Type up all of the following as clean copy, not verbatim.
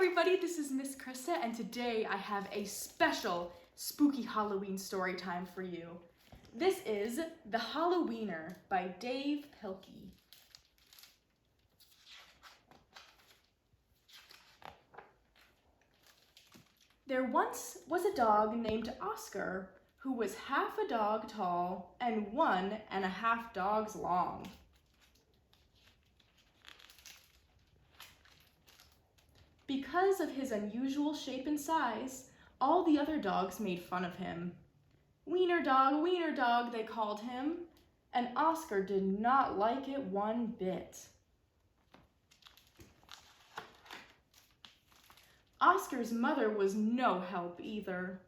everybody, this is Miss Krista, and today I have a special spooky Halloween story time for you. This is The Halloweener by Dave Pilkey. There once was a dog named Oscar who was half a dog tall and 1.5 dogs long. Because of his unusual shape and size, all the other dogs made fun of him. Wiener dog, they called him, and Oscar did not like it one bit. Oscar's mother was no help either.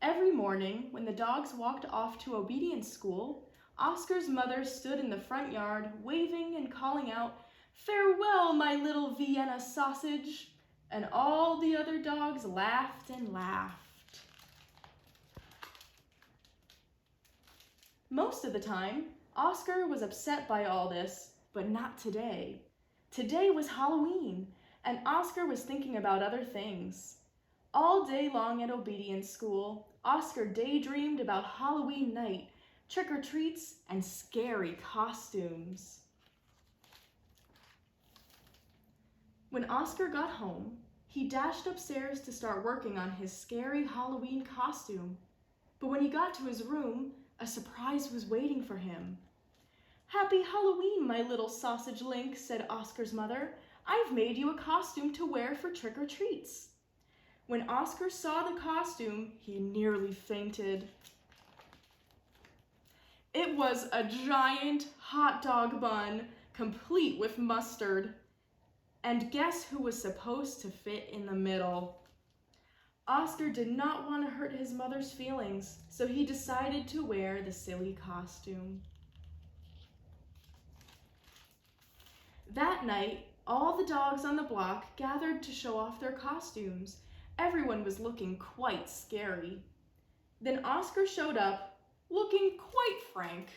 Every morning, when the dogs walked off to obedience school, Oscar's mother stood in the front yard, waving and calling out, "Farewell, my little Vienna sausage," and all the other dogs laughed and laughed. Most of the time, Oscar was upset by all this, but not today. Today was Halloween, and Oscar was thinking about other things. All day long at obedience school, Oscar daydreamed about Halloween night, trick-or-treats, and scary costumes. When Oscar got home, he dashed upstairs to start working on his scary Halloween costume. But when he got to his room, a surprise was waiting for him. "Happy Halloween, my little sausage link," said Oscar's mother. "I've made you a costume to wear for trick-or-treats." When Oscar saw the costume, he nearly fainted. It was a giant hot dog bun, complete with mustard. And guess who was supposed to fit in the middle? Oscar did not want to hurt his mother's feelings, so he decided to wear the silly costume. That night, all the dogs on the block gathered to show off their costumes. Everyone was looking quite scary. Then Oscar showed up, looking quite frank.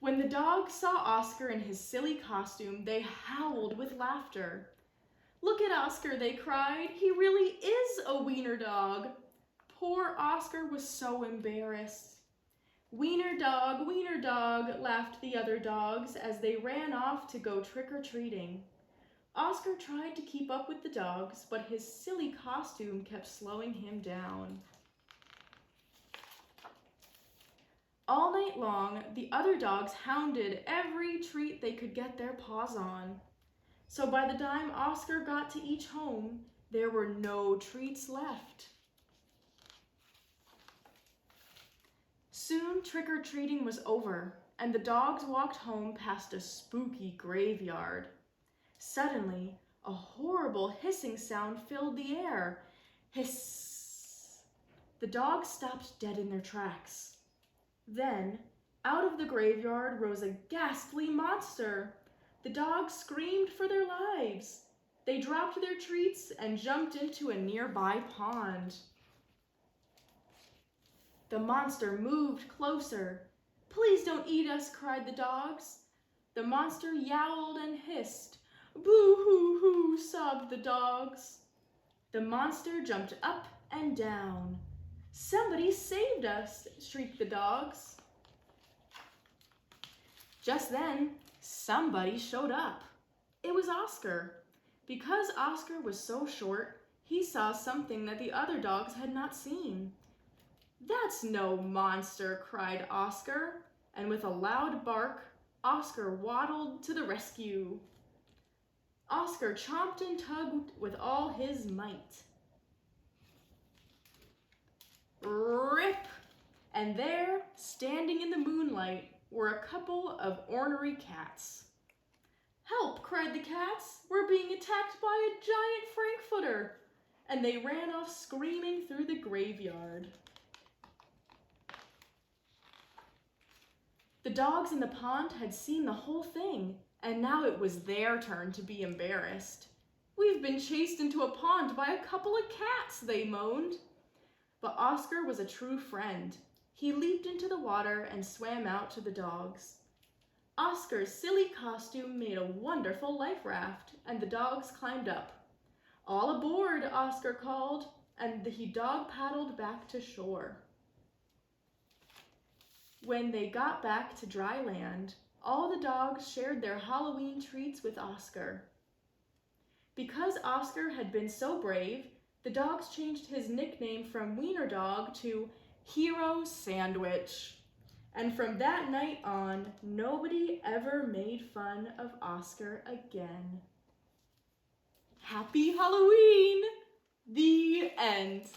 When the dogs saw Oscar in his silly costume, they howled with laughter. "Look at Oscar," they cried. "He really is a wiener dog." Poor Oscar was so embarrassed. Wiener dog," laughed the other dogs as they ran off to go trick-or-treating. Oscar tried to keep up with the dogs, but his silly costume kept slowing him down. All night long, the other dogs hounded every treat they could get their paws on. So by the time Oscar got to each home, there were no treats left. Soon trick-or-treating was over, and the dogs walked home past a spooky graveyard. Suddenly, a horrible hissing sound filled the air. Hiss! The dogs stopped dead in their tracks. Then, out of the graveyard rose a ghastly monster. The dogs screamed for their lives. They dropped their treats and jumped into a nearby pond. The monster moved closer. "Please don't eat us," cried the dogs. The monster yowled and hissed. "Boo-hoo-hoo," sobbed the dogs. The monster jumped up and down. "Somebody saved us," shrieked the dogs. Just then, somebody showed up. It was Oscar. Because Oscar was so short, he saw something that the other dogs had not seen. "That's no monster," cried Oscar, and with a loud bark, Oscar waddled to the rescue. Oscar chomped and tugged with all his might. Rip! And there, standing in the moonlight, were a couple of ornery cats. "Help!" cried the cats. "We're being attacked by a giant frankfurter!" And they ran off screaming through the graveyard. The dogs in the pond had seen the whole thing, and now it was their turn to be embarrassed. "We've been chased into a pond by a couple of cats," they moaned. But Oscar was a true friend. He leaped into the water and swam out to the dogs. Oscar's silly costume made a wonderful life raft, and the dogs climbed up. "All aboard," Oscar called, and the dog paddled back to shore. When they got back to dry land, all the dogs shared their Halloween treats with Oscar. Because Oscar had been so brave, the dogs changed his nickname from Wiener Dog to Hero Sandwich. And from that night on, nobody ever made fun of Oscar again. Happy Halloween! The end.